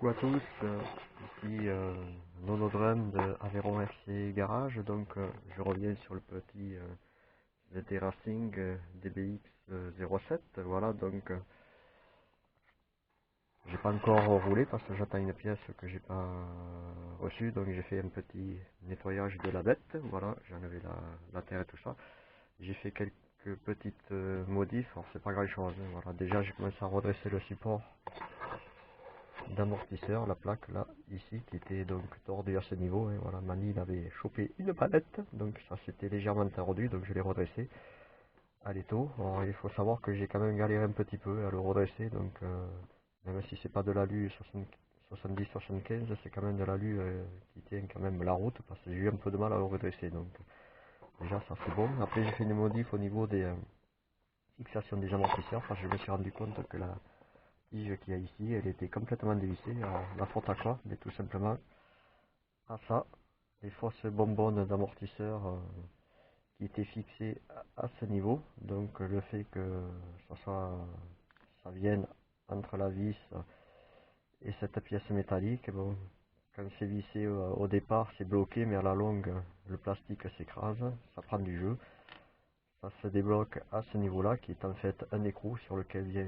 à tous, ici Nonodrum de Aveyron FC Garage, donc je reviens sur le petit ZT Racing DBX 07, voilà, donc j'ai pas encore roulé parce que j'attends une pièce que j'ai pas reçue, donc j'ai fait un petit nettoyage de la bête, voilà, j'ai enlevé la terre et tout ça, j'ai fait quelques petites modifs, alors c'est pas grand chose, hein, voilà, déjà j'ai commencé à redresser le support d'amortisseur, la plaque là, ici, qui était donc tordue à ce niveau, et voilà, Mani il avait chopé une palette, donc ça s'était légèrement tordu, donc je l'ai redressé à l'étau. Alors il faut savoir que j'ai quand même galéré un petit peu à le redresser, donc même si c'est pas de l'alu 70-75, c'est quand même de l'alu qui tient quand même la route, parce que j'ai eu un peu de mal à le redresser, donc déjà ça c'est bon. Après j'ai fait une modif au niveau des fixations des amortisseurs, parce que je me suis rendu compte que la tige qu'il y a ici, elle était complètement dévissée. Alors, la faute à quoi? Mais tout simplement à ça, les fausses bonbonnes d'amortisseur qui étaient fixées à ce niveau. Donc le fait que ça vienne entre la vis et cette pièce métallique, bon, quand c'est vissé au départ c'est bloqué, mais à la longue le plastique s'écrase, ça prend du jeu. Ça se débloque à ce niveau là, qui est en fait un écrou sur lequel vient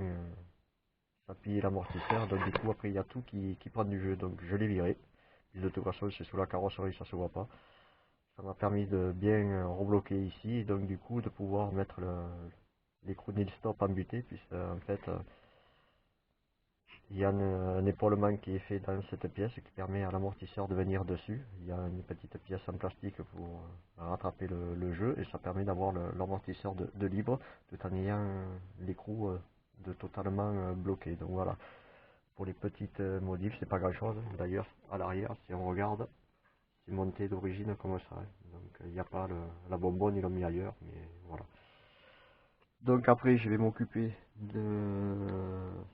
s'appuyer l'amortisseur, donc du coup après il y a tout qui prend du jeu, donc je l'ai viré. De toute façon c'est sous la carrosserie, ça se voit pas. Ça m'a permis de bien rebloquer ici, et donc du coup de pouvoir mettre l'écrou nil stop embuté, puisque en fait il y a un épaulement qui est fait dans cette pièce qui permet à l'amortisseur de venir dessus. Il y a une petite pièce en plastique pour rattraper le jeu, et ça permet d'avoir l'amortisseur de libre tout en ayant l'écrou de totalement bloqué. Donc voilà, pour les petites modifs c'est pas grand chose. D'ailleurs à l'arrière si on regarde, c'est monté d'origine comme ça, hein. Donc il n'y a pas la bonbonne, ils l'ont mis ailleurs, mais voilà. Donc après je vais m'occuper de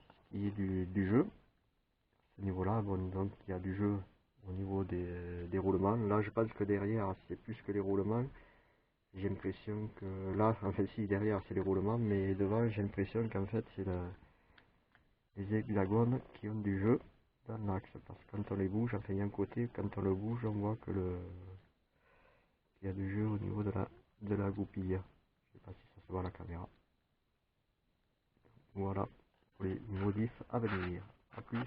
ce qui est du jeu. Ce niveau là, bon, donc il y a du jeu au niveau des roulements. Là je pense que derrière c'est plus que les roulements. J'ai l'impression que là, en fait si, derrière c'est les roulements, mais devant j'ai l'impression qu'en fait c'est les hexagones qui ont du jeu dans l'axe, parce que quand on les bouge, enfin il y a un côté, quand on le bouge on voit que il y a du jeu au niveau de la goupille. Je sais pas si ça se voit à la caméra. Voilà pour les modifs à venir. A plus.